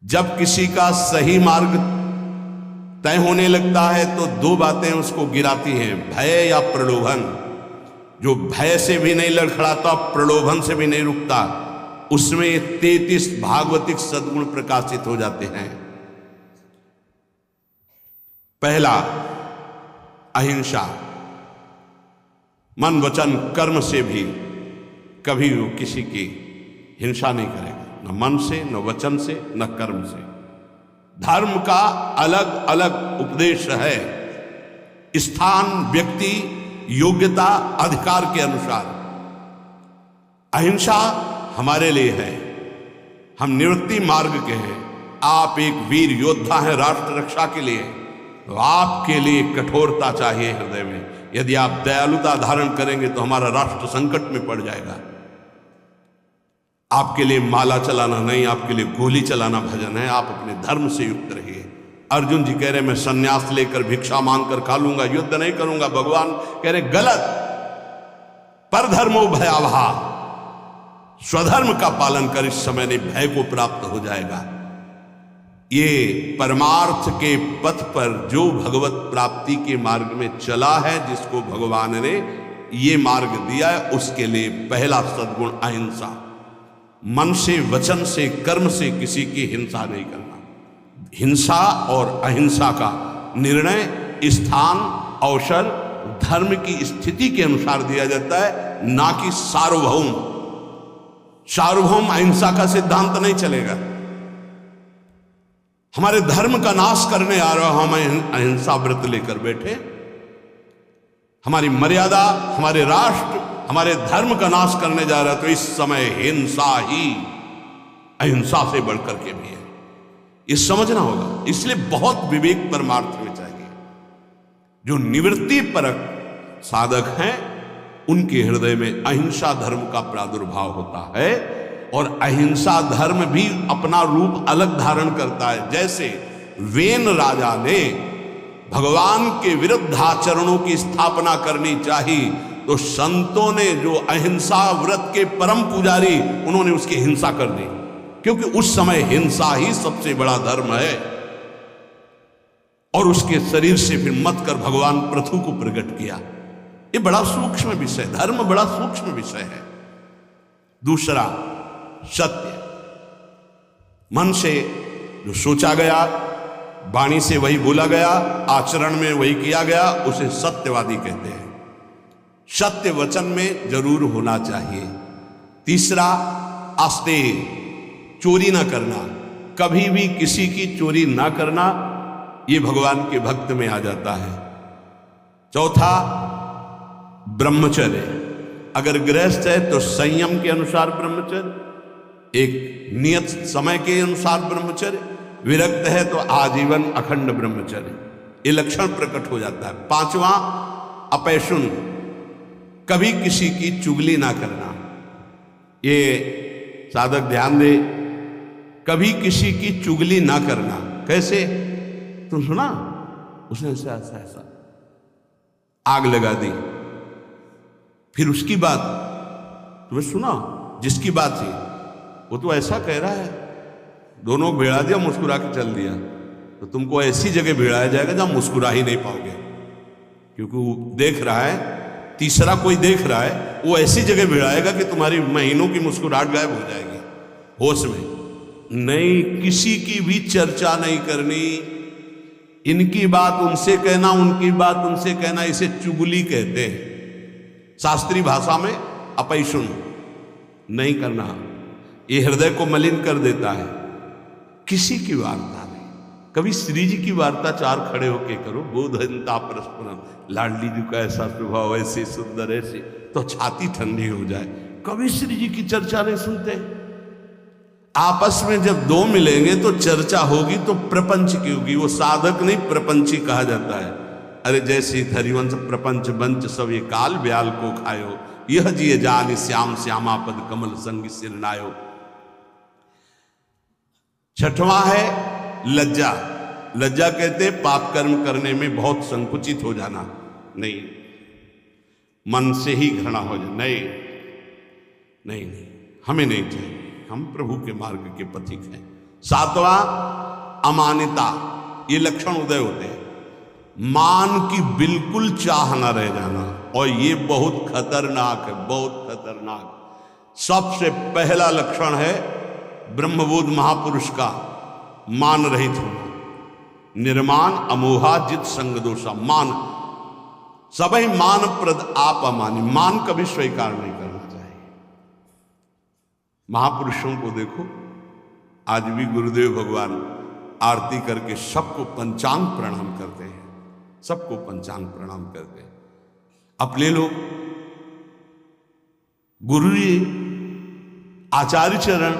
जब किसी का सही मार्ग तय होने लगता है तो दो बातें उसको गिराती हैं, भय या प्रलोभन। जो भय से भी नहीं लड़खड़ाता, प्रलोभन से भी नहीं रुकता, उसमें 33 भागवतिक सद्गुण प्रकाशित हो जाते हैं। पहला, अहिंसा। मन वचन कर्म से भी कभी वो किसी की हिंसा नहीं करेगा, न मन से, न वचन से, न कर्म से। धर्म का अलग अलग उपदेश है, स्थान, व्यक्ति, योग्यता, अधिकार के अनुसार। अहिंसा हमारे लिए है, हम निवृत्ति मार्ग के हैं। आप एक वीर योद्धा हैं राष्ट्र रक्षा के लिए, तो आपके लिए कठोरता चाहिए हृदय में। यदि आप दयालुता धारण करेंगे तो हमारा राष्ट्र संकट में पड़ जाएगा। आपके लिए माला चलाना नहीं, आपके लिए गोली चलाना भजन है। आप अपने धर्म से युक्त रहिए। अर्जुन जी कह रहे मैं सन्यास लेकर भिक्षा मांगकर खा लूंगा, युद्ध नहीं करूंगा। भगवान कह रहे गलत, परधर्मो भयावहा, स्वधर्म का पालन कर, इस समय नहीं भय को प्राप्त हो जाएगा। ये परमार्थ के पथ पर जो भगवत प्राप्ति के मार्ग में चला है, जिसको भगवान ने ये मार्ग दिया है, उसके लिए पहला सद्गुण अहिंसा। मन से, वचन से, कर्म से किसी की हिंसा नहीं करना। हिंसा और अहिंसा का निर्णय स्थान, अवसर, धर्म की स्थिति के अनुसार दिया जाता है, ना कि सार्वभौम। सार्वभौम अहिंसा का सिद्धांत नहीं चलेगा। हमारे धर्म का नाश करने आ रहा हो, हम अहिंसा व्रत लेकर बैठे, हमारी मर्यादा, हमारे राष्ट्र, हमारे धर्म का नाश करने जा रहा है, तो इस समय हिंसा ही अहिंसा से बढ़कर के भी है। ये समझना होगा। इसलिए बहुत विवेक परमार्थ में चाहिए। जो निवृत्ति परक साधक हैं, उनके हृदय में अहिंसा धर्म का प्रादुर्भाव होता है, और अहिंसा धर्म भी अपना रूप अलग धारण करता है। जैसे वेन राजा ने भगवान के विरुद्ध आचरणों की स्थापना करनी चाहिए, तो संतों ने जो अहिंसा व्रत के परम पुजारी, उन्होंने उसकी हिंसा कर दी, क्योंकि उस समय हिंसा ही सबसे बड़ा धर्म है। और उसके शरीर से फिर मत कर भगवान पृथु को प्रकट किया। ये बड़ा सूक्ष्म विषय, धर्म बड़ा सूक्ष्म विषय है। दूसरा, सत्य। मन से जो सोचा गया, वाणी से वही बोला गया, आचरण में वही किया गया, उसे सत्यवादी कहते हैं। सत्य वचन में जरूर होना चाहिए। तीसरा, आस्तेय, चोरी ना करना, कभी भी किसी की चोरी ना करना, ये भगवान के भक्त में आ जाता है। चौथा, ब्रह्मचर्य। अगर गृहस्थ है तो संयम के अनुसार ब्रह्मचर्य, एक नियत समय के अनुसार ब्रह्मचर्य। विरक्त है तो आजीवन अखंड ब्रह्मचर्य, ये लक्षण प्रकट हो जाता है। पांचवा, अपैशुन, कभी किसी की चुगली ना करना। ये साधक ध्यान दे, कभी किसी की चुगली ना करना। कैसे? तुम सुना, उसने ऐसा ऐसा ऐसा आग लगा दी, फिर उसकी बात तुम्हें सुना, जिसकी बात थी वो तो ऐसा कह रहा है, दोनों भिड़ा दिया, मुस्कुरा के चल दिया। तो तुमको ऐसी जगह भिड़ाया जाएगा जहां मुस्कुरा ही नहीं पाओगे, क्योंकि वो देख रहा है, तीसरा कोई देख रहा है, वो ऐसी जगह भिड़ाएगा कि तुम्हारी महीनों की मुस्कुराहट गायब हो जाएगी। होश में नहीं, किसी की भी चर्चा नहीं करनी। इनकी बात उनसे कहना, उनकी बात उनसे कहना, इसे चुगली कहते हैं। शास्त्रीय भाषा में अपैशुन नहीं करना, ये हृदय को मलिन कर देता है। किसी की वार्ता नहीं, कभी श्री जी की वार्ता चार खड़े होके करो, बोधनता परस्परम, लाडली जी का ऐसा स्वभाव, ऐसे सुंदर, ऐसे, तो छाती ठंडी हो जाए। कभी श्री जी की चर्चा नहीं सुनते। आपस में जब दो मिलेंगे तो चर्चा होगी, तो प्रपंच की होगी। वो साधक नहीं, प्रपंची कहा जाता है। अरे जैसे हरिवंश प्रपंच बंच सब ये काल ब्याल को खायो, यह जिये जान श्याम श्यामा पद कमल संग सिरनायो। छठवां है लज्जा। लज्जा कहते पाप कर्म करने में बहुत संकुचित हो जाना। नहीं, मन से ही घृणा हो जाए, नहीं नहीं नहीं, हमें नहीं चाहिए। हम प्रभु के मार्ग के पथिक हैं, सातवां अमानिता, ये लक्षण उदय होते हैं। मान की बिल्कुल चाह न रह जाना, और ये बहुत खतरनाक है, बहुत खतरनाक। सबसे पहला लक्षण है ब्रह्मबोध महापुरुष का मान रहित होना। निर्मान अमोहा जित संग दोषा, मान सबई मान प्रद आप अमानी, मान कभी स्वीकार नहीं करना चाहिए। महापुरुषों को देखो, आज भी गुरुदेव भगवान आरती करके सबको पंचांग प्रणाम करते हैं, सबको पंचांग प्रणाम करते हैं। अपने लोग गुरु जी आचार्य चरण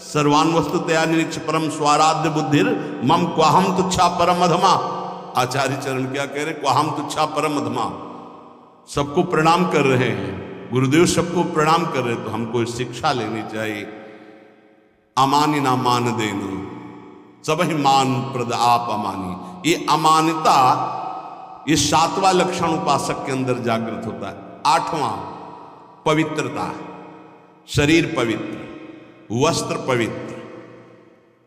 सर्वान वस्तुतया निरीक्ष परम स्वाराध्य बुद्धिर मम क्वाहम तुच्छा परम अधमा। आचार्य चरण क्या कह रहे? क्वाहम तुच्छा परम अधमा। सबको प्रणाम कर रहे हैं, गुरुदेव सबको प्रणाम कर रहे हैं, तो हमको शिक्षा लेनी चाहिए। अमानी ना मान देना, सब ही मान प्रद आप अमानी। ये अमानिता, ये सातवां लक्षण उपासक के अंदर जागृत होता है। आठवां पवित्रता, शरीर पवित्र, वस्त्र पवित्र,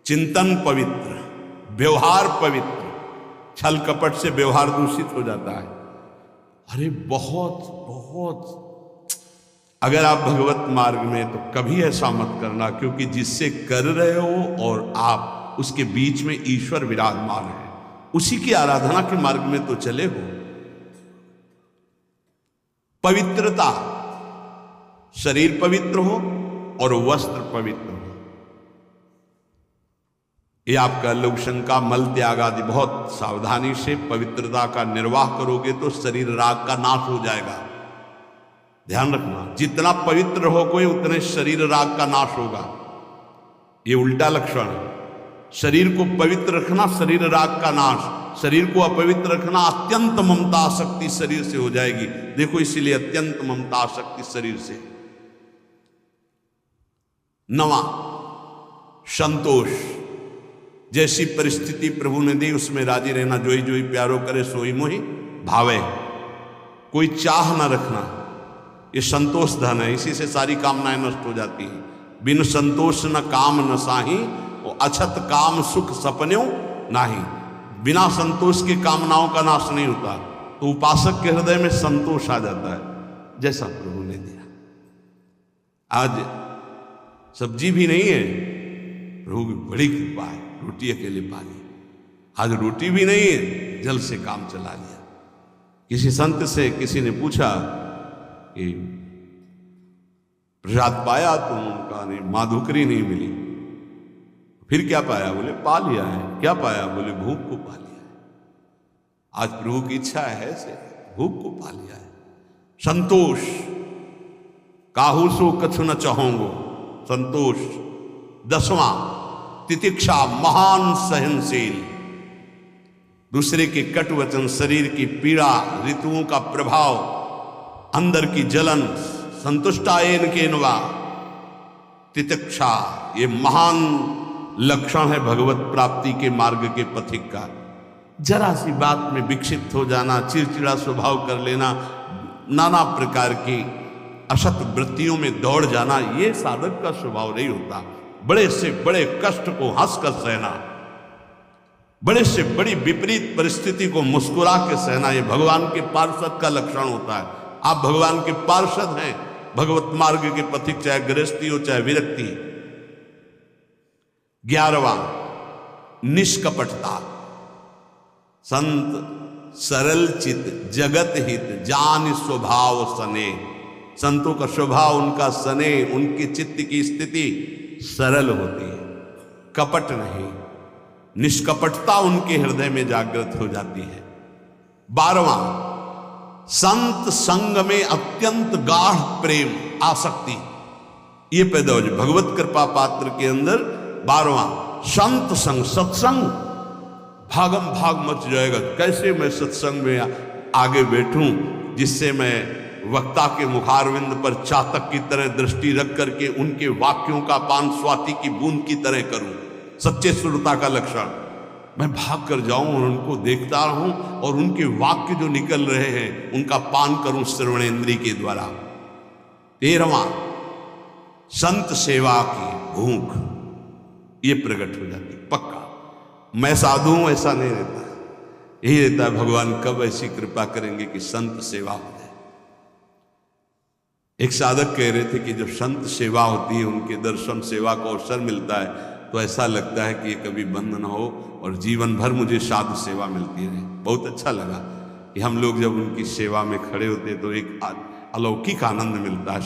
चिंतन पवित्र, व्यवहार पवित्र। छल कपट से व्यवहार दूषित हो जाता है। अरे बहुत बहुत, अगर आप भगवत मार्ग में, तो कभी ऐसा मत करना, क्योंकि जिससे कर रहे हो और आप उसके बीच में ईश्वर विराजमान है, उसी की आराधना के मार्ग में तो चले हो। पवित्रता, शरीर पवित्र हो और वस्त्र पवित्र हो। ये आपका लघुशंका, मल त्याग आदि बहुत सावधानी से पवित्रता का निर्वाह करोगे तो शरीर राग का नाश हो जाएगा। ध्यान रखना, जितना पवित्र हो कोई, उतने शरीर राग का नाश होगा। ये उल्टा लक्षण है। शरीर को पवित्र रखना, शरीर राग का नाश। शरीर को अपवित्र रखना, अत्यंत ममता आसक्ति शरीर से हो जाएगी। देखो, इसीलिए अत्यंत ममता आसक्ति शरीर से। नवा, संतोष। जैसी परिस्थिति प्रभु ने दी उसमें राजी रहना। जोई जोई प्यारो करे सोई मोहि भावे। कोई चाह ना रखना, ये संतोष धन है। इसी से सारी कामनाएं नष्ट हो जाती हैं। बिन संतोष न काम न साही, और अछत काम सुख सपन्यों नाही। बिना संतोष के कामनाओं का नाश नहीं होता। तो उपासक के हृदय में संतोष आ जाता है, जैसा प्रभु ने दिया। आज सब्जी भी नहीं है, प्रभु की बड़ी कृपा है, रोटी अकेले पा ली। आज रोटी भी नहीं है, जल से काम चला लिया। किसी संत से किसी ने पूछा कि प्रसाद पाया? तो उनका नहीं, माधुकरी नहीं मिली। फिर क्या पाया? बोले पा लिया है। क्या पाया? बोले भूख को पा लिया है। आज प्रभु की इच्छा है से भूख को पा लिया है। संतोष, काहू सो कछु न चाहोंगो, संतोष। 10वां तितिक्षा, महान सहनशील। दूसरे के कट वचन, शरीर की पीड़ा, ऋतुओं का प्रभाव, अंदर की जलन, संतुष्टायन के नवा। तितिक्षा, ये महान लक्षण है भगवत प्राप्ति के मार्ग के पथिक का। जरा सी बात में विक्षिप्त हो जाना, चिड़चिड़ा स्वभाव कर लेना, नाना प्रकार की असत वृत्तियों में दौड़ जाना, ये साधक का स्वभाव नहीं होता। बड़े से बड़े कष्ट को हंसकर सहना, बड़े से बड़ी विपरीत परिस्थिति को मुस्कुरा के सहना, ये भगवान के पार्षद का लक्षण होता है। आप भगवान के पार्षद हैं, भगवत मार्ग के पथिक, चाहे गृहस्थी हो चाहे विरक्ति। 11वां निष्कपटता। संत सरल चित जगत हित जान स्वभाव सने। संतों का स्वभाव, उनका सने, उनके चित्त की स्थिति सरल होती है, कपट नहीं। निष्कपटता उनके हृदय में जागृत हो जाती है। 12वां संत संग में अत्यंत गाढ़ प्रेम, आसक्ति, ये पैदा हो जाए भगवत कृपा पात्र के अंदर। 12वां संत संग, सत्संग, भागम भाग मच जाएगा। कैसे मैं सत्संग में आगे बैठूं जिससे मैं वक्ता के मुखारविंद पर चातक की तरह दृष्टि रख करके उनके वाक्यों का पान स्वाति की बूंद की तरह करूं। सच्चे श्रोता का लक्षण, मैं भाग कर जाऊं और उनको देखता रहूं और उनके वाक्य जो निकल रहे हैं उनका पान करूं श्रवणेन्द्रिय के द्वारा। 13वां संत सेवा की भूख। ये प्रकट हो जाती पक्का। मैं साधु हूं ऐसा नहीं रहता, यही रहता है भगवान कब ऐसी कृपा करेंगे कि संत सेवा हो जाए। एक साधक कह रहे थे कि जब संत सेवा होती है, उनके दर्शन सेवा का अवसर मिलता है, तो ऐसा लगता है कि ये कभी बंद ना हो और जीवन भर मुझे साधु सेवा मिलती रहे। बहुत अच्छा लगा कि हम लोग जब उनकी सेवा में खड़े होते तो एक अलौकिक आनंद मिलता है।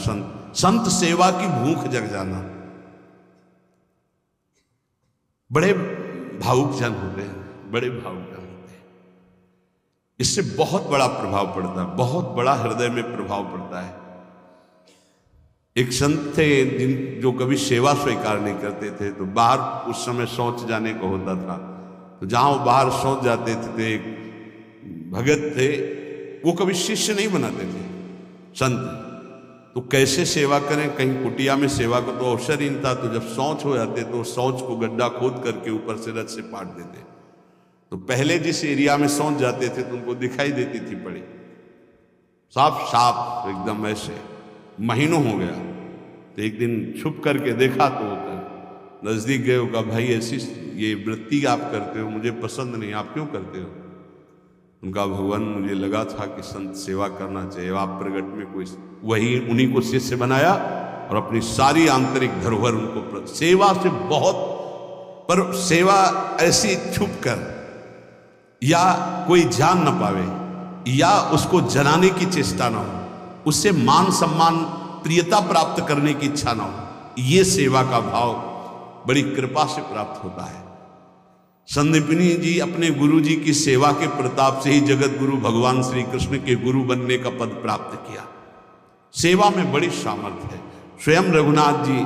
संत सेवा की भूख जग जाना। बड़े भावुक जन होते हैं, बड़े भावुक जन होते हैं, इससे बहुत बड़ा प्रभाव पड़ता है, बहुत बड़ा हृदय में प्रभाव पड़ता है। एक संत थे जो कभी सेवा स्वीकार नहीं करते थे, तो बाहर उस समय शौच जाने को होता था, तो जहां वो बाहर शौच जाते थे तो एक भगत थे, वो कभी शिष्य नहीं बनाते थे संत। तो कैसे सेवा करें, कहीं कुटिया में सेवा का तो अवसर ही नहीं था, तो जब शौच हो जाते तो शौच को गड्ढा खोद करके ऊपर से रथ से पाट देते। तो पहले जिस एरिया में शौच जाते थे तो उनको दिखाई देती थी पड़ी, साफ साफ एकदम ऐसे, महीनों हो गया। तो एक दिन छुप करके देखा तो नजदीक गए, कहा भाई ऐसी ये वृत्ति आप करते हो मुझे पसंद नहीं, आप क्यों करते हो? उनका भगवान मुझे लगा था कि संत सेवा करना चाहिए, आप प्रगट में कोई वही उन्हीं को शिष्य बनाया और अपनी सारी आंतरिक धरोहर उनको सेवा से बहुत, पर सेवा ऐसी छुप कर या कोई जान न पावे या उसको जनाने की चेष्टा ना हो, उससे मान सम्मान प्रियता प्राप्त करने की इच्छा ना हो, ये सेवा का भाव बड़ी कृपा से प्राप्त होता है। संदीपनी जी अपने गुरु जी की सेवा के प्रताप से ही जगत गुरु भगवान श्री कृष्ण के गुरु बनने का पद प्राप्त किया। सेवा में बड़ी सामर्थ्य है। स्वयं रघुनाथ जी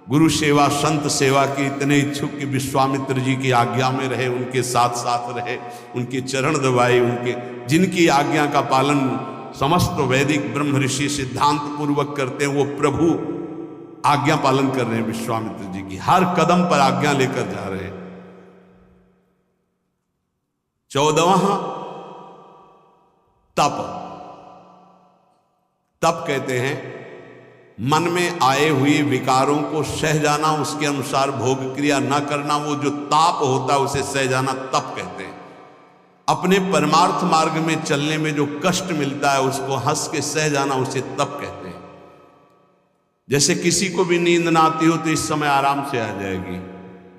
गुरु सेवा संत सेवा के इतने इच्छुक कि विश्वामित्र जी की आज्ञा में रहे, उनके साथ साथ रहे, उनके चरण दबाए, उनके जिनकी आज्ञा का पालन समस्त वैदिक ब्रह्म ऋषि सिद्धांत पूर्वक करते हैं, वो प्रभु आज्ञा पालन कर रहे हैं। विश्वामित्र जी की हर कदम पर आज्ञा लेकर जा रहे हैं। 14वां तप। तप कहते हैं मन में आए हुए विकारों को सह जाना, उसके अनुसार भोग क्रिया न करना, वो जो ताप होता है उसे सह जाना तप कहते हैं। अपने परमार्थ मार्ग में चलने में जो कष्ट मिलता है उसको हंस के सह जाना, उसे तप कहते हैं। जैसे किसी को भी नींद ना आती हो तो इस समय आराम से आ जाएगी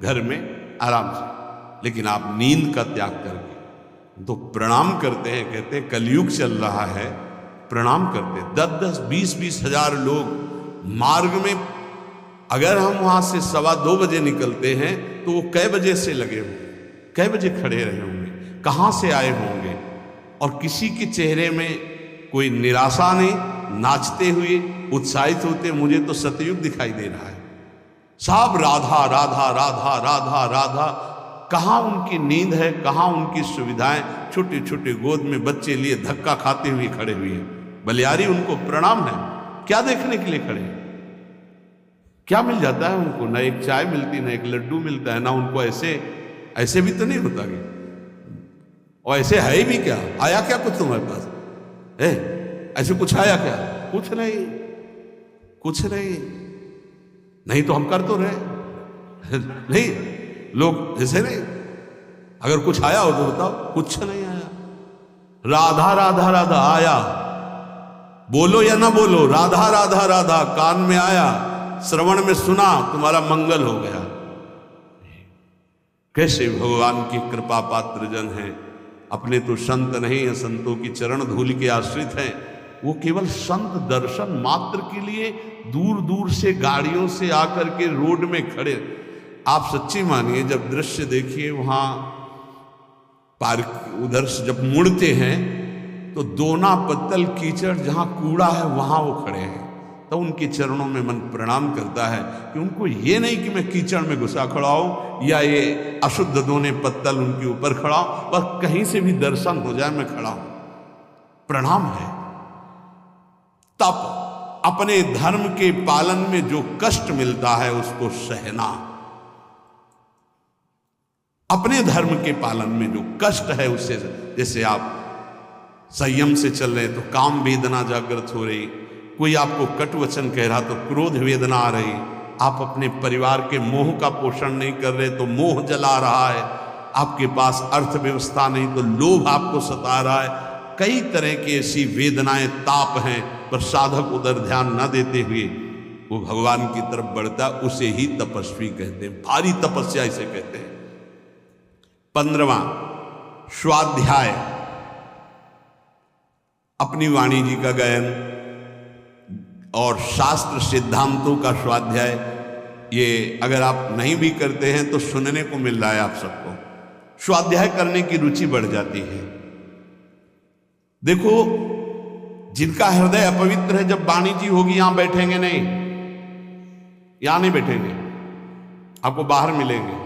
घर में आराम से, लेकिन आप नींद का त्याग करके तो प्रणाम करते हैं। कहते हैं कलयुग चल रहा है, प्रणाम करते हैं। 10-10, 20-20 हजार लोग मार्ग में, अगर हम वहां से 2:15 बजे निकलते हैं तो वो कै बजे से लगे होंगे, कै बजे खड़े रहे होंगे, कहां से आए होंगे, और किसी के चेहरे में कोई निराशा नहीं, नाचते हुए उत्साहित होते। मुझे तो सतयुग दिखाई दे रहा है, सब राधा राधा राधा राधा राधा। कहाँ उनकी नींद है, कहाँ उनकी सुविधाएं? छोटे छोटे गोद में बच्चे लिए धक्का खाते हुए खड़े हुए हैं। बलियारी उनको प्रणाम है, क्या देखने के लिए खड़े हैं? क्या मिल जाता है उनको? ना एक चाय मिलती, ना एक लड्डू मिलता है, ना उनको ऐसे भी तो नहीं होता कि, और ऐसे है भी क्या? आया क्या कुछ तुम्हारे पास? ऐसे कुछ आया क्या? कुछ नहीं, कुछ नहीं। नहीं तो हम कर तो रहे नहीं, लोग जैसे नहीं। अगर कुछ आया हो तो बताओ, कुछ नहीं आया। राधा राधा राधा आया, बोलो या ना बोलो, राधा राधा राधा कान में आया, श्रवण में सुना, तुम्हारा मंगल हो गया। कैसे भगवान की कृपा पात्र जन हैं। अपने तो संत नहीं है, संतों की चरण धूलि के आश्रित हैं। वो केवल संत दर्शन मात्र के लिए दूर दूर से गाड़ियों से आकर के रोड में खड़े। आप सच्ची मानिए, जब दृश्य देखिए वहां पार्क उधर से जब मुड़ते हैं तो दोना पत्तल कीचड़, जहां कूड़ा है वहां वो खड़े हैं। तो उनके चरणों में मन प्रणाम करता है कि उनको ये नहीं कि मैं कीचड़ में घुसा खड़ा हूं या ये अशुद्ध दोने पत्तल उनके ऊपर खड़ा हूं, बस कहीं से भी दर्शन हो जाए मैं खड़ा हूं। प्रणाम है। तप, अपने धर्म के पालन में जो कष्ट मिलता है उसको सहना। अपने धर्म के पालन में जो कष्ट है उससे, जैसे आप संयम से चल रहे तो काम वेदना जागृत हो रही, कोई आपको कटु वचन कह रहा तो क्रोध वेदना आ रही, आप अपने परिवार के मोह का पोषण नहीं कर रहे तो मोह जला रहा है, आपके पास अर्थव्यवस्था नहीं तो लोभ आपको सता रहा है, कई तरह की ऐसी वेदनाएं ताप हैं, पर साधक उधर ध्यान न देते हुए वो भगवान की तरफ बढ़ता, उसे ही तपस्वी कहते हैं, भारी तपस्या इसे कहते हैं। 15वां स्वाध्याय, अपनी वाणी जी का गायन और शास्त्र सिद्धांतों का स्वाध्याय। ये अगर आप नहीं भी करते हैं तो सुनने को मिल रहा है आप सबको, स्वाध्याय करने की रुचि बढ़ जाती है। देखो, जिनका हृदय अपवित्र है, जब वाणी जी होगी यहां बैठेंगे नहीं, यहां नहीं बैठेंगे, आपको बाहर मिलेंगे,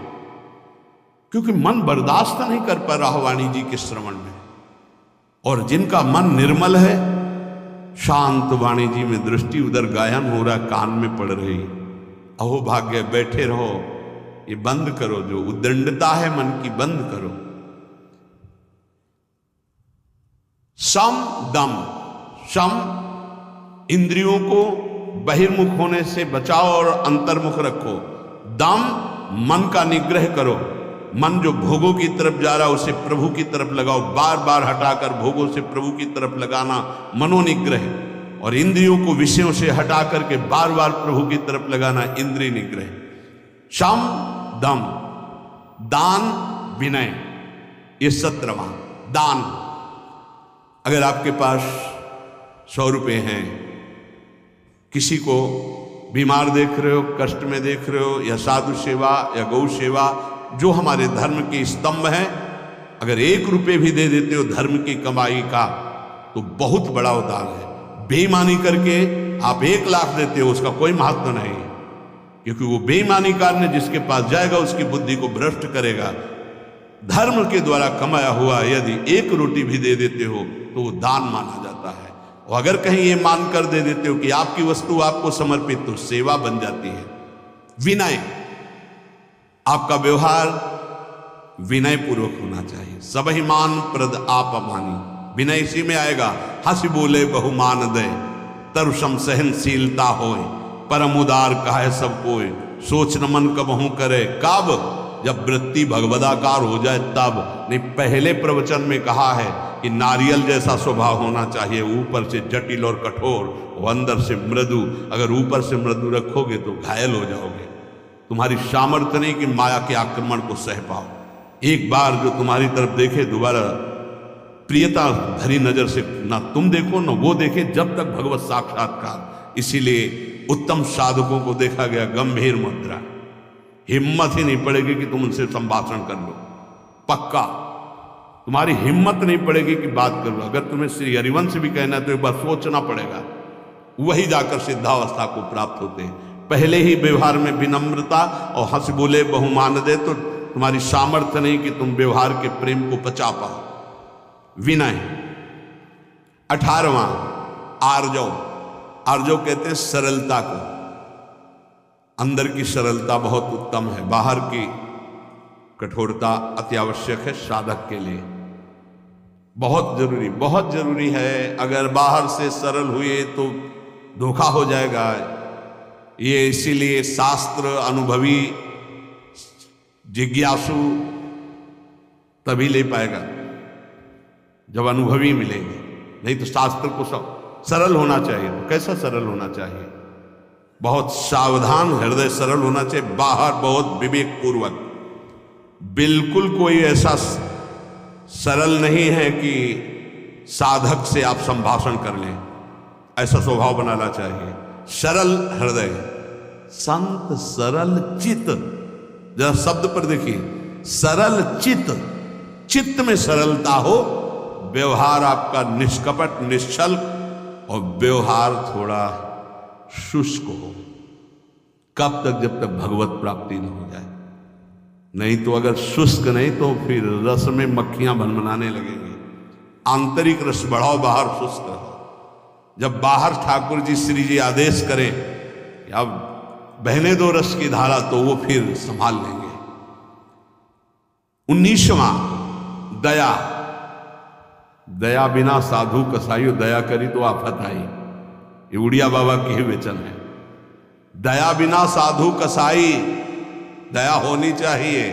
क्योंकि मन बर्दाश्त नहीं कर पा रहा वाणी जी के श्रवण में। और जिनका मन निर्मल है, शांत वाणी जी में दृष्टि, उधर गायन हो रहा, कान में पड़ रही, अहो भाग्य, बैठे रहो, ये बंद करो, जो उद्दंडता है मन की बंद करो। सम दम, सम इंद्रियों को बहिर्मुख होने से बचाओ और अंतर्मुख रखो। दम मन का निग्रह करो, मन जो भोगों की तरफ जा रहा उसे प्रभु की तरफ लगाओ, बार बार हटाकर भोगों से प्रभु की तरफ लगाना मनोनिग्रह, और इंद्रियों को विषयों से हटा करके बार बार प्रभु की तरफ लगाना इंद्रिय निग्रह। शम दम, दान विनय, ये 17वां दान। अगर आपके पास 100 रुपये हैं, किसी को बीमार देख रहे हो, कष्ट में देख रहे हो, या साधु सेवा या गौ सेवा जो हमारे धर्म के स्तंभ हैं, अगर 1 रुपये भी दे देते हो धर्म की कमाई का तो बहुत बड़ा उदार है। बेईमानी करके आप 1 लाख देते हो, उसका कोई महत्व नहीं, क्योंकि वो बेईमानी करने जिसके पास जाएगा उसकी बुद्धि को भ्रष्ट करेगा। धर्म के द्वारा कमाया हुआ यदि 1 रोटी भी दे देते हो तो वो दान माना जाता है। और अगर कहीं ये मान कर दे देते हो कि आपकी वस्तु आपको समर्पित, तो सेवा बन जाती है। विनय, आपका व्यवहार विनय पूर्वक होना चाहिए। सबहि मान प्रद आप अमानी, विनय इसी में आएगा। हंसी बोले बहुमान दे, तरुषम सहनशीलता होए, परम उदार कहे सब कोई, सोच न मन कबहू करे। कब? जब वृत्ति भगवदाकार हो जाए तब। नहीं, पहले प्रवचन में कहा है कि नारियल जैसा स्वभाव होना चाहिए, ऊपर से जटिल और कठोर और अंदर से मृदु। अगर ऊपर से मृदु रखोगे तो घायल हो जाओगे, तुम्हारी सामर्थ्य नहीं कि माया के आक्रमण को सह पाओ। एक बार जो तुम्हारी तरफ देखे दोबारा प्रियता भरी नजर से ना तुम देखो ना वो देखे, जब तक भगवत साक्षात्कार। इसीलिए उत्तम साधकों को देखा गया गंभीर मुद्रा, हिम्मत ही नहीं पड़ेगी कि तुम उनसे संभाषण कर लो, पक्का तुम्हारी हिम्मत नहीं पड़ेगी कि बात कर लो। अगर तुम्हें श्री हरिवंश भी कहना है तो एक बार सोचना पड़ेगा, वही जाकर सिद्धावस्था को प्राप्त होते हैं। पहले ही व्यवहार में विनम्रता और हंस बोले बहुमान दे, तो तुम्हारी सामर्थ्य नहीं कि तुम व्यवहार के प्रेम को पचा पाओ। विनय। 18वां आर्जव, आर्जव कहते हैं सरलता को। अंदर की सरलता बहुत उत्तम है, बाहर की कठोरता अति आवश्यक है साधक के लिए, बहुत जरूरी है। अगर बाहर से सरल हुए तो धोखा हो जाएगा। ये इसीलिए शास्त्र अनुभवी जिज्ञासु तभी ले पाएगा जब अनुभवी मिलेंगे, नहीं तो शास्त्र को सब सरल होना चाहिए। तो कैसा सरल होना चाहिए? बहुत सावधान हृदय सरल होना चाहिए, बाहर बहुत विवेक पूर्वक। बिल्कुल कोई ऐसा सरल नहीं है कि साधक से आप संभाषण कर लें, ऐसा स्वभाव बनाना चाहिए। सरल हृदय, संत सरल चित्त, जरा शब्द पर देखिए, सरल चित्त, चित्त में सरलता हो, व्यवहार आपका निष्कपट निश्चल और व्यवहार थोड़ा शुष्क हो। कब तक? जब तक भगवत प्राप्ति न हो जाए। नहीं तो अगर शुष्क नहीं तो फिर रस में मक्खियां भनभनाने लगेंगी। आंतरिक रस बढ़ाओ, बाहर शुष्क रहो। जब बाहर ठाकुर जी श्री जी आदेश करें अब बहने दो रस की धारा, तो वो फिर संभाल लेंगे। 19वां दया। दया बिना साधु कसाईयो, दया करी तो आफत आई, ये उड़िया बाबा की ही वचन है। दया बिना साधु कसाई, दया होनी चाहिए,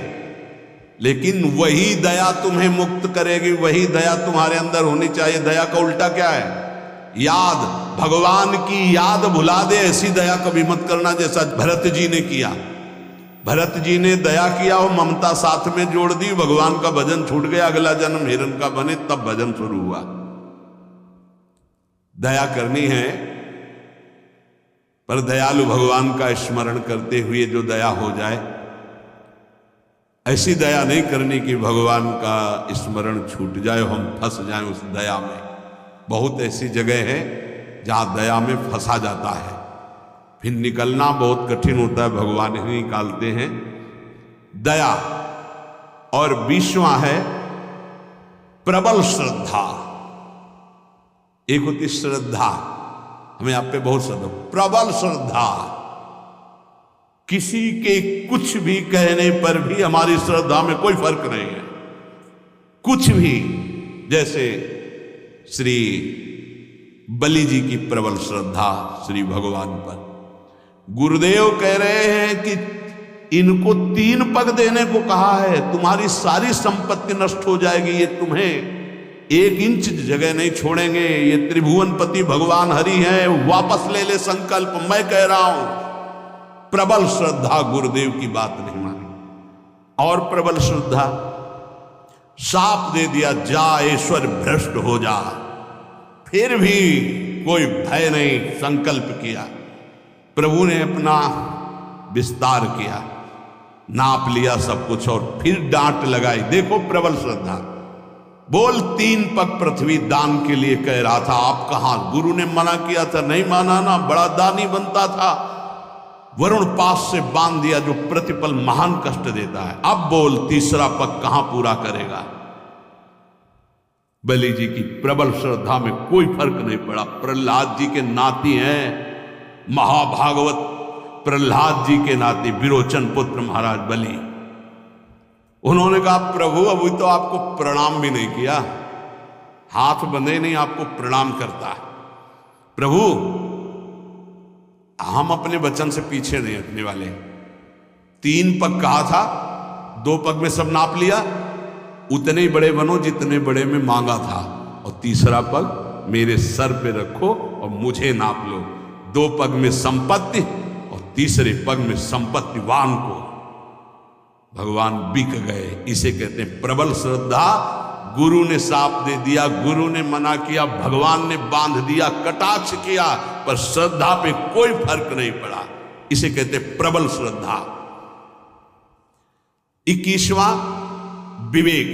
लेकिन वही दया तुम्हें मुक्त करेगी, वही दया तुम्हारे अंदर होनी चाहिए। दया का उल्टा क्या है? याद। भगवान की याद भुला दे ऐसी दया कभी मत करना, जैसा भरत जी ने किया। भरत जी ने दया किया और ममता साथ में जोड़ दी, भगवान का भजन छूट गया, अगला जन्म हिरण का बने, तब भजन शुरू हुआ। दया करनी है, पर दयालु भगवान का स्मरण करते हुए जो दया हो जाए, ऐसी दया नहीं करनी कि भगवान का स्मरण छूट जाए, हम फंस जाएं उस दया में। बहुत ऐसी जगह है जहां दया में फंसा जाता है, फिर निकलना बहुत कठिन होता है, भगवान ही निकालते हैं। दया। और 20वां है प्रबल श्रद्धा। एक होती श्रद्धा, हमें आप पे बहुत श्रद्धा, प्रबल श्रद्धा, किसी के कुछ भी कहने पर भी हमारी श्रद्धा में कोई फर्क नहीं है, कुछ भी। जैसे श्री बलि जी की प्रबल श्रद्धा श्री भगवान पर। गुरुदेव कह रहे हैं कि इनको 3 पग देने को कहा है, तुम्हारी सारी संपत्ति नष्ट हो जाएगी, ये तुम्हें 1 इंच जगह नहीं छोड़ेंगे, ये त्रिभुवनपति भगवान हरि हैं, वापस ले ले संकल्प, मैं कह रहा हूं। प्रबल श्रद्धा, गुरुदेव की बात नहीं मानी। और प्रबल श्रद्धा, शाप दे दिया, जा ईश्वर भ्रष्ट हो जा, फिर भी कोई भय नहीं, संकल्प किया। प्रभु ने अपना विस्तार किया, नाप लिया सब कुछ और फिर डांट लगाई। देखो प्रबल श्रद्धा। बोल 3 पग पृथ्वी दान के लिए कह रहा था, आप कहां? गुरु ने मना किया था, नहीं माना ना, बड़ा दानी बनता था। वरुण पास से बांध दिया जो प्रतिपल महान कष्ट देता है। अब बोल 3रा पग कहां पूरा करेगा? बलि जी की प्रबल श्रद्धा में कोई फर्क नहीं पड़ा। प्रहलाद जी के नाती हैं, महाभागवत प्रहलाद जी के नाती विरोचन पुत्र महाराज बलि। उन्होंने कहा, प्रभु अभी तो आपको प्रणाम भी नहीं किया, हाथ बंधे नहीं, आपको प्रणाम करता है। प्रभु हम अपने वचन से पीछे नहीं हटने वाले। 3 पग कहा था, 2 पग में सब नाप लिया, उतने ही बड़े बनो जितने बड़े में मांगा था, और 3रा पग मेरे सर पे रखो और मुझे नाप लो। 2 पग में संपत्ति और 3रे पग में संपत्तिवान को भगवान बिक गए। इसे कहते हैं प्रबल श्रद्धा। गुरु ने साप दे दिया, गुरु ने मना किया, भगवान ने बांध दिया, कटाक्ष किया, पर श्रद्धा पे कोई फर्क नहीं पड़ा। इसे कहते हैं प्रबल श्रद्धा। 21वां विवेक।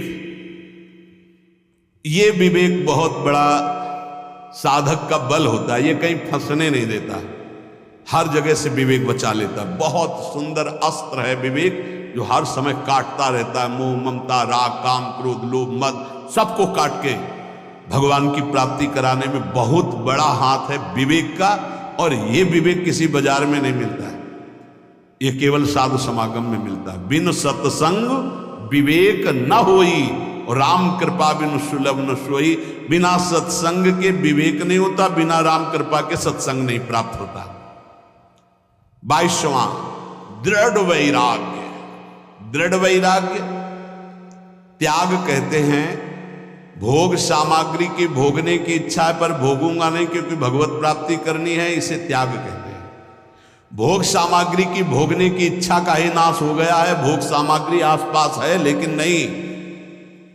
ये विवेक बहुत बड़ा साधक का बल होता है, ये कहीं फंसने नहीं देता, हर जगह से विवेक बचा लेता है। बहुत सुंदर अस्त्र है विवेक, जो हर समय काटता रहता है। मोह, ममता, राग, काम, क्रोध, लोभ, मद, सबको काट के भगवान की प्राप्ति कराने में बहुत बड़ा हाथ है विवेक का। और ये विवेक किसी बाजार में नहीं मिलता है, ये केवल साधु समागम में मिलता है। बिन सत्संग विवेक न होई, और राम कृपा बिन सुलभ न सोई। बिना सत्संग के विवेक नहीं होता, बिना राम कृपा के सत्संग नहीं प्राप्त होता। 22वां दृढ़ वैराग्य। दृढ़ वैराग्य त्याग कहते हैं, भोग सामग्री की भोगने की इच्छा है पर भोगूंगा नहीं क्योंकि भगवत प्राप्ति करनी है, इसे त्याग कहते हैं। भोग सामग्री की भोगने की इच्छा का ही नाश हो गया है, भोग सामग्री आसपास है लेकिन नहीं,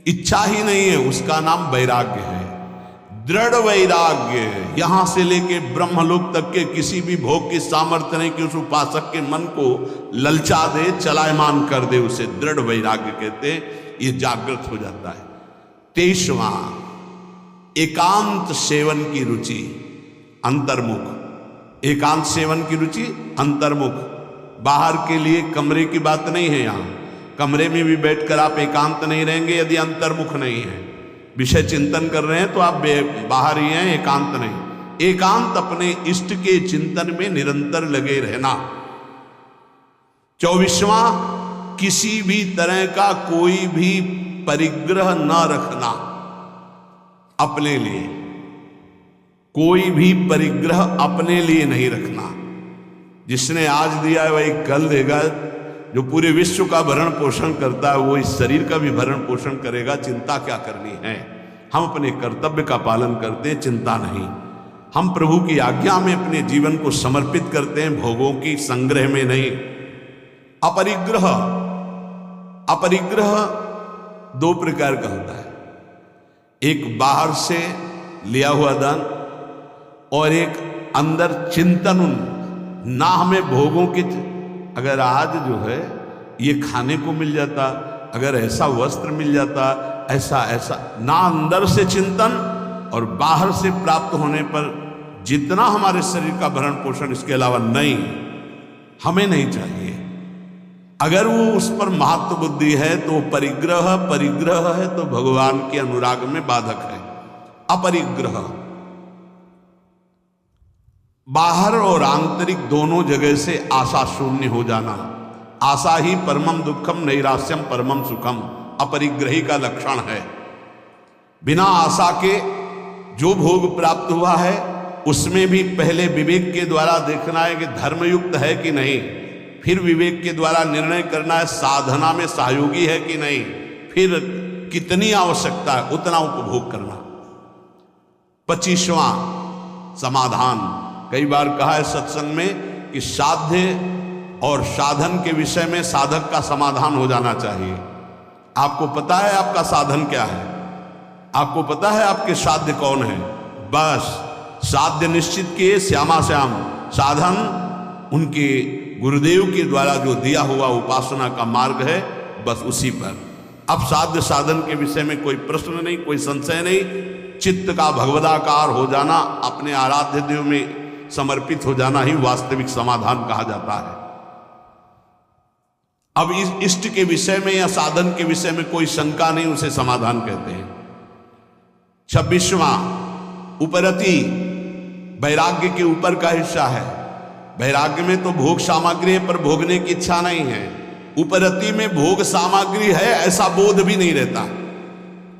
इच्छा ही नहीं है, उसका नाम वैराग्य है। दृढ़ वैराग्य, यहां से लेके ब्रह्मलोक तक के किसी भी भोग की सामर्थ्य नहीं कि उस उपासक के मन को ललचा दे, चलायमान कर दे, उसे दृढ़ वैराग्य कहते हैं। ये जागृत हो जाता है। 23वां एकांत सेवन की रुचि, अंतर्मुख। एकांत सेवन की रुचि, अंतर्मुख। बाहर के लिए कमरे की बात नहीं है, यहां कमरे में भी बैठकर आप एकांत नहीं रहेंगे यदि अंतर्मुख नहीं है। विषय चिंतन कर रहे हैं तो आप बाहर ही हैं, एकांत नहीं। एकांत अपने इष्ट के चिंतन में निरंतर लगे रहना। 24वां किसी भी तरह का कोई भी परिग्रह न रखना अपने लिए, कोई भी परिग्रह अपने लिए नहीं रखना। जिसने आज दिया है वही कल देगा। जो पूरे विश्व का भरण पोषण करता है वो इस शरीर का भी भरण पोषण करेगा। चिंता क्या करनी है? हम अपने कर्तव्य का पालन करते हैं, चिंता नहीं। हम प्रभु की आज्ञा में अपने जीवन को समर्पित करते हैं, भोगों की संग्रह में नहीं। अपरिग्रह, अपरिग्रह दो प्रकार का होता है, एक बाहर से लिया हुआ दान और एक अंदर चिंतन। ना हमें भोगों की, अगर आज जो है ये खाने को मिल जाता, अगर ऐसा वस्त्र मिल जाता, ऐसा ऐसा, ना अंदर से चिंतन और बाहर से प्राप्त होने पर जितना हमारे शरीर का भरण पोषण, इसके अलावा नहीं, हमें नहीं चाहिए। अगर वो उस पर महत्व बुद्धि है तो परिग्रह, परिग्रह है तो भगवान के अनुराग में बाधक है। अपरिग्रह, बाहर और आंतरिक दोनों जगह से आशा शून्य हो जाना। आशा ही परमम दुखम, नैराश्यम परमम सुखम, अपरिग्रही का लक्षण है। बिना आशा के जो भोग प्राप्त हुआ है उसमें भी पहले विवेक के द्वारा देखना है कि धर्मयुक्त है कि नहीं, फिर विवेक के द्वारा निर्णय करना है साधना में सहयोगी है कि नहीं, फिर कितनी आवश्यकता है उतना उपभोग करना। 25वां समाधान, कई बार कहा है सत्संग में कि साध्य और साधन के विषय में साधक का समाधान हो जाना चाहिए। आपको पता है आपका साधन क्या है, आपको पता है आपके साध्य कौन है, बस साध्य निश्चित किए, श्यामा श्याम। साधन उनके गुरुदेव के द्वारा जो दिया हुआ उपासना का मार्ग है, बस उसी पर। अब साध्य साधन के विषय में कोई प्रश्न नहीं, कोई संशय नहीं। चित्त का भगवदाकार हो जाना, अपने आराध्य देव में समर्पित हो जाना ही वास्तविक समाधान कहा जाता है। अब इस इष्ट के विषय में या साधन के विषय में कोई शंका नहीं, उसे समाधान कहते हैं। 26वां उपरति, वैराग्य के ऊपर का हिस्सा है। वैराग्य में तो भोग सामग्री पर भोगने की इच्छा नहीं है, उपरति में भोग सामग्री है ऐसा बोध भी नहीं रहता,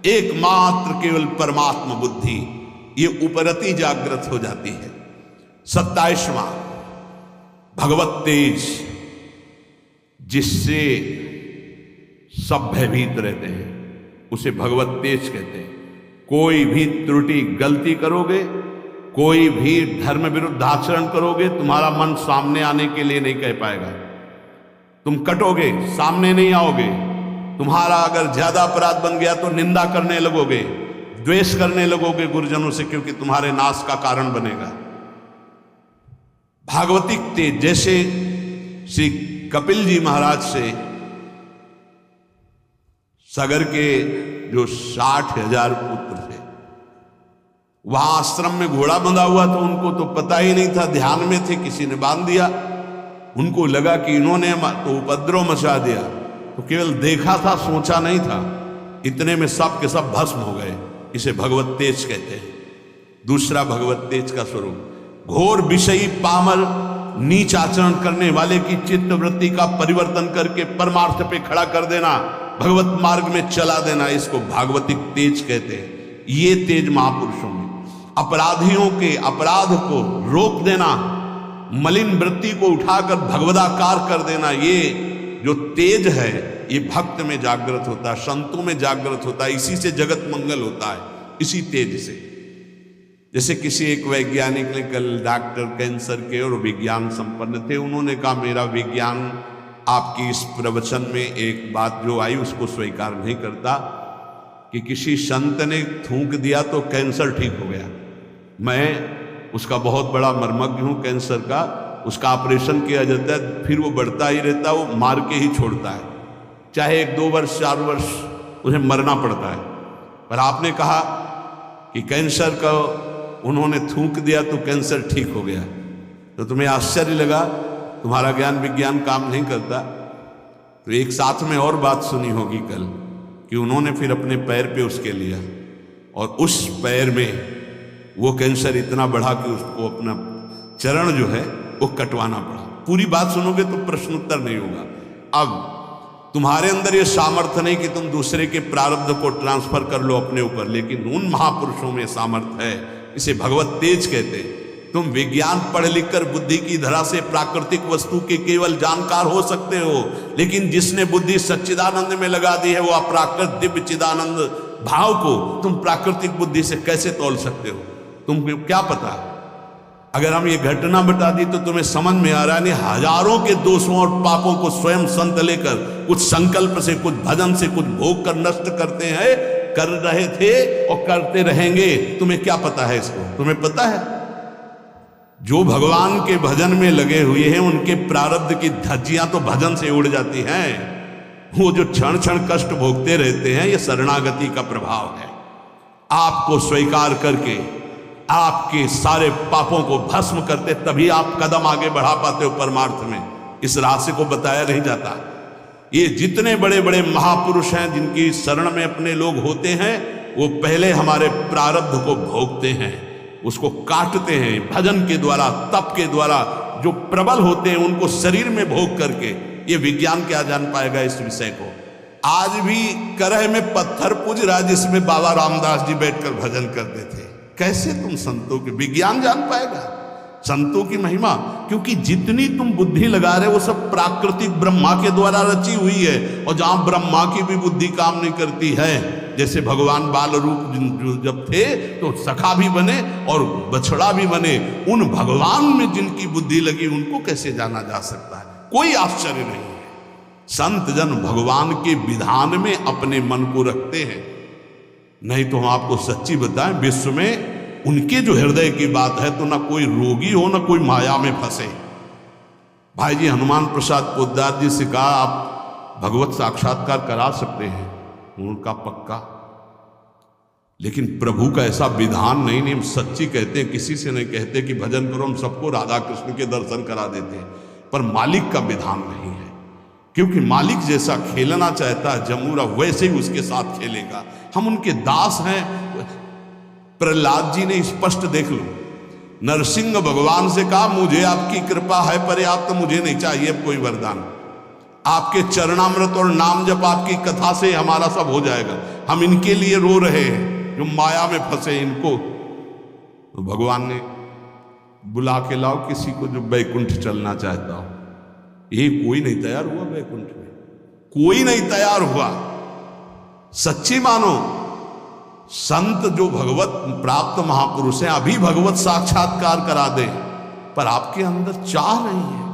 एकमात्र केवल परमात्मा बुद्धि, ये उपरति जागृत हो जाती है। 27वां भगवत तेज, जिससे सब भयभीत रहते हैं, उसे भगवत तेज कहते हैं। कोई भी त्रुटि गलती करोगे, कोई भी धर्म विरुद्ध आचरण करोगे, तुम्हारा मन सामने आने के लिए नहीं कह पाएगा। तुम कटोगे, सामने नहीं आओगे। तुम्हारा अगर ज्यादा अपराध बन गया तो निंदा करने लगोगे, द्वेष करने लगोगे गुरुजनों से, क्योंकि तुम्हारे नाश का कारण बनेगा। भागवतिक तेज, जैसे श्री कपिल जी महाराज से सागर के जो 60,000 पुत्र थे, वहां आश्रम में घोड़ा बंधा हुआ था, उनको तो पता ही नहीं था, ध्यान में थे, किसी ने बांध दिया। उनको लगा कि इन्होंने तो उपद्रव मचा दिया, तो केवल देखा था, सोचा नहीं था। इतने में सब के सब भस्म हो गए। इसे भगवत तेज कहते हैं। दूसरा भगवत तेज का स्वरूप, घोर विषयी पामर नीच आचरण करने वाले की चित्त वृत्ति का परिवर्तन करके परमार्थ पे खड़ा कर देना, भगवत मार्ग में चला देना, इसको भागवतिक तेज कहते हैं। ये तेज महापुरुषों में अपराधियों के अपराध को रोक देना, मलिन वृत्ति को उठाकर भगवदाकार कर देना, ये जो तेज है ये भक्त में जागृत होता है, संतों में जागृत होता है। इसी से जगत मंगल होता है, इसी तेज से। जैसे किसी एक वैज्ञानिक ने कल, डॉक्टर कैंसर के और विज्ञान संपन्न थे, उन्होंने कहा मेरा विज्ञान आपकी इस प्रवचन में एक बात जो आई उसको स्वीकार नहीं करता कि किसी संत ने थूक दिया तो कैंसर ठीक हो गया। मैं उसका बहुत बड़ा मर्मज्ञ हूँ कैंसर का। उसका ऑपरेशन किया जाता है, फिर वो बढ़ता ही रहता है, वो मार के ही छोड़ता है, चाहे 1-2 वर्ष 4 वर्ष उन्हें मरना पड़ता है। पर आपने कहा कि कैंसर का उन्होंने थूक दिया तो कैंसर ठीक हो गया, तो तुम्हें आश्चर्य लगा, तुम्हारा ज्ञान विज्ञान काम नहीं करता। तो एक साथ में और बात सुनी होगी कल कि उन्होंने फिर अपने पैर पे उसके लिया और उस पैर में वो कैंसर इतना बढ़ा कि उसको अपना चरण जो है वो कटवाना पड़ा। पूरी बात सुनोगे तो प्रश्न उत्तर नहीं होगा। अब तुम्हारे अंदर ये सामर्थ्य नहीं कि तुम दूसरे के प्रारब्ध को ट्रांसफर कर लो अपने ऊपर, लेकिन उन महापुरुषों में सामर्थ्य है, इसे भगवत तेज कहते हैं। तुम विज्ञान पढ़ लिख कर बुद्धि की धरा से प्राकृतिक वस्तु के केवल जानकार हो सकते हो, लेकिन जिसने बुद्धि सच्चिदानंद में लगा दी है वो अप्राकृत दिव्य चिदानंद भाव को तुम प्राकृतिक बुद्धि से कैसे तोल सकते हो? तुमको क्या पता? अगर हम ये घटना बता दी तो तुम्हें समझ में आ रहा है, नहीं हजारों के दोषों और पापों को स्वयं संत लेकर कुछ संकल्प से, कुछ भजन से, कुछ भोग कर नष्ट करते हैं, कर रहे थे और करते रहेंगे। तुम्हें क्या पता है इसको? तुम्हें पता है जो भगवान के भजन में लगे हुए हैं उनके प्रारब्ध की धज्जियां तो भजन से उड़ जाती हैं। वो जो क्षण क्षण कष्ट भोगते रहते हैं ये शरणागति का प्रभाव है। आपको स्वीकार करके आपके सारे पापों को भस्म करते तभी आप कदम आगे बढ़ा पाते हो परमार्थ में। इस रास्ते को बताया नहीं जाता। ये जितने बड़े बड़े महापुरुष हैं जिनकी शरण में अपने लोग होते हैं वो पहले हमारे प्रारब्ध को भोगते हैं, उसको काटते हैं भजन के द्वारा, तप के द्वारा। जो प्रबल होते हैं उनको शरीर में भोग करके। ये विज्ञान क्या जान पाएगा इस विषय को? आज भी करह में पत्थर पूज रहा जिसमें बाबा रामदास जी बैठकर भजन करते थे। कैसे तुम संतों के विज्ञान जान पाएगा संतों की महिमा? क्योंकि जितनी तुम बुद्धि लगा रहे हो वो सब प्राकृतिक ब्रह्मा के द्वारा रची हुई है। और जहां ब्रह्मा की भी बुद्धि काम नहीं करती है, जैसे भगवान बाल रूप जब थे तो सखा भी बने और बछड़ा भी बने, उन भगवान में जिनकी बुद्धि लगी उनको कैसे जाना जा सकता है? कोई आश्चर्य नहीं है। संत जन भगवान के विधान में अपने मन को रखते हैं। नहीं तो हम आपको सच्ची बताएं, विश्व में उनके जो हृदय की बात है तो ना कोई रोगी हो ना कोई माया में फंसे। भाई जी हनुमान प्रसाद पोद्दार जी से कहा आप भगवत साक्षात्कार करा सकते हैं, उनका पक्का। लेकिन प्रभु का ऐसा विधान नहीं हम सच्ची कहते हैं, किसी से नहीं कहते कि भजन करो, हम सबको राधा कृष्ण के दर्शन करा देते हैं। पर मालिक का विधान नहीं है, क्योंकि मालिक जैसा खेलना चाहता है जमूरा वैसे ही उसके साथ खेलेगा। हम उनके दास हैं। प्रहलाद जी ने स्पष्ट देख लो, नरसिंह भगवान से कहा मुझे आपकी कृपा है पर्याप्त, मुझे नहीं चाहिए अब कोई वरदान। आपके चरणामृत और नाम जप आपकी कथा से हमारा सब हो जाएगा। हम इनके लिए रो रहे हैं जो माया में फंसे इनको। तो भगवान ने बुला के लाओ किसी को जो बैकुंठ चलना चाहता हो। ये कोई नहीं तैयार हुआ बैकुंठ में, कोई नहीं तैयार हुआ। सच्ची मानो संत जो भगवत प्राप्त महापुरुष हैं अभी भगवत साक्षात्कार करा दें, पर आपके अंदर चाह नहीं है,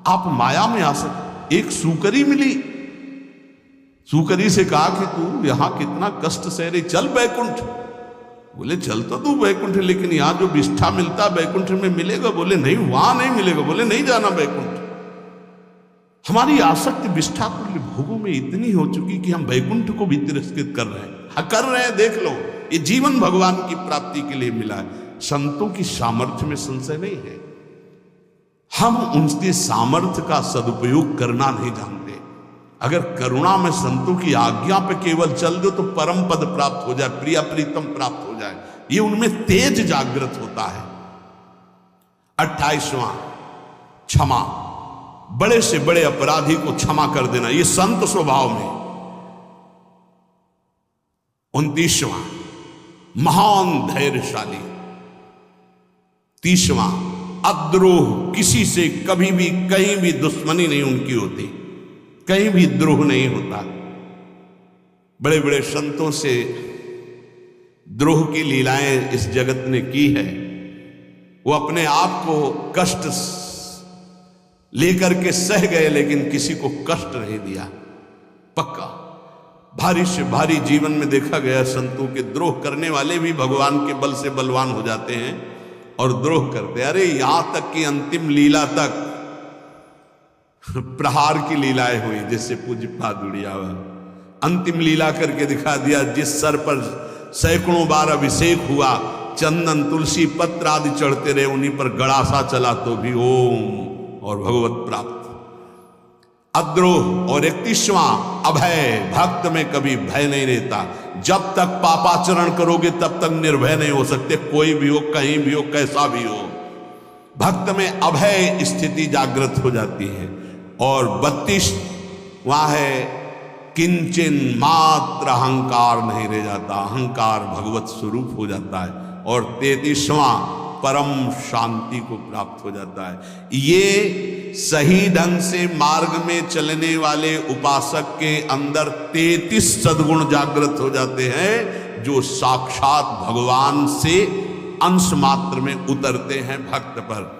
आप माया में आ सकते। एक सूकरी मिली, सूकरी से कहा कि तू यहां कितना कष्ट सह रही, चल बैकुंठ। बोले चल तो तू बैकुंठ, लेकिन यहां जो विष्ठा मिलता बैकुंठ में मिलेगा? बोले नहीं वहां नहीं मिलेगा। बोले नहीं जाना बैकुंठ। हमारी आसक्ति विष्ठा तुल्य भोगों में इतनी हो चुकी कि हम बैकुंठ को भी तिरस्कृत कर रहे हैं। देख लो, ये जीवन भगवान की प्राप्ति के लिए मिला है। संतों की सामर्थ्य में संशय नहीं है, हम उनके सामर्थ्य का सदुपयोग करना नहीं जानते। अगर करुणा में संतों की आज्ञा पे केवल चल दो तो परम पद प्राप्त हो जाए, प्रिया प्रीतम प्राप्त हो जाए, ये उनमें तेज जागृत होता है। 28वां क्षमा, बड़े से बड़े अपराधी को क्षमा कर देना, ये संत स्वभाव में। 29वां महान धैर्यशाली। 30वां अद्रोह, किसी से कभी भी कहीं भी दुश्मनी नहीं उनकी होती, कहीं भी द्रोह नहीं होता। बड़े बड़े संतों से द्रोह की लीलाएं इस जगत ने की है। वो अपने आप को कष्ट लेकर के सह गए, लेकिन किसी को कष्ट नहीं दिया। पक्का भारी से भारी जीवन में देखा गया संतों के द्रोह करने वाले भी भगवान के बल से बलवान हो जाते हैं और द्रोह करते। अरे यहां तक कि अंतिम लीला तक प्रहार की लीलाएं हुई, जैसे पूज्य पादुड़िया अंतिम लीला करके दिखा दिया। जिस सर पर सैकड़ों बार अभिषेक हुआ, चंदन तुलसी पत्र आदि चढ़ते रहे, उन्हीं पर गड़ासा चला तो भी ओम और भगवत प्राप्त। अद्रोह। और 31वां अभय, भक्त में कभी भय नहीं रहता। जब तक पापाचरण करोगे तब तक निर्भय नहीं हो सकते, कोई भी हो, कहीं भी हो, कैसा भी हो। भक्त में अभय स्थिति जागृत हो जाती है। और 32वां है किंचन मात्र अहंकार नहीं रह जाता, अहंकार भगवत स्वरूप हो जाता है। और 33वां परम शांति को प्राप्त हो जाता है। ये सही ढंग से मार्ग में चलने वाले उपासक के अंदर 33 सद्गुण जागृत हो जाते हैं, जो साक्षात भगवान से अंश मात्र में उतरते हैं भक्त पर।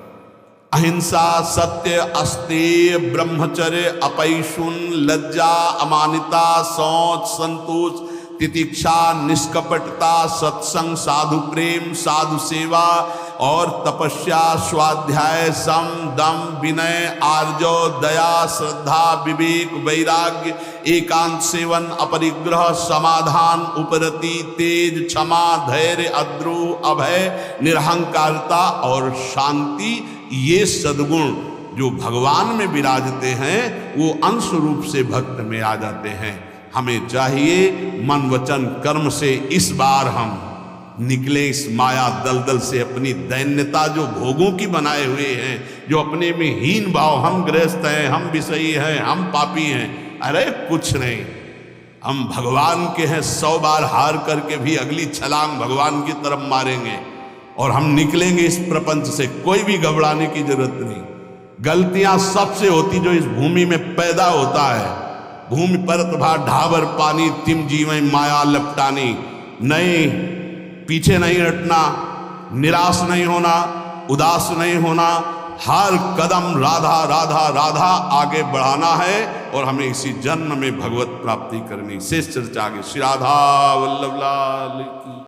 अहिंसा, सत्य, अस्तेय, ब्रह्मचर्य, अपैशुन, लज्जा, अमानिता, शौच, संतोष, तितिक्षा, निष्कपटता, सत्संग, साधु प्रेम, साधु सेवा और तपस्या, स्वाध्याय, सम, दम, विनय, आर्जव, दया, श्रद्धा, विवेक, वैराग्य, एकांत सेवन, अपरिग्रह, समाधान, उपरति, तेज, क्षमा, धैर्य, अद्रोह, अभय, निरहंकारता और शांति, ये सद्गुण जो भगवान में विराजते हैं वो अंश रूप से भक्त में आ जाते हैं। हमें चाहिए मन वचन कर्म से इस बार हम निकले इस माया दलदल से, अपनी दैन्यता जो भोगों की बनाए हुए हैं, जो अपने में हीन भाव, हम गृहस्थ हैं, हम विषयी हैं, हम पापी हैं, अरे कुछ नहीं, हम भगवान के हैं। 100 बार हार करके भी अगली छलांग भगवान की तरफ मारेंगे और हम निकलेंगे इस प्रपंच से। कोई भी घबराने की जरूरत नहीं। गलतियां सबसे होती जो इस भूमि में पैदा होता है। भूमि परत भा ढाबर पानी, तिम जीवै माया लपटानी। नहीं, पीछे नहीं हटना, निराश नहीं होना, उदास नहीं होना, हर कदम राधा राधा राधा आगे बढ़ाना है और हमें इसी जन्म में भगवत प्राप्ति करनी। शेष चर्चा आगे। श्री राधा वल्लभ लाल की।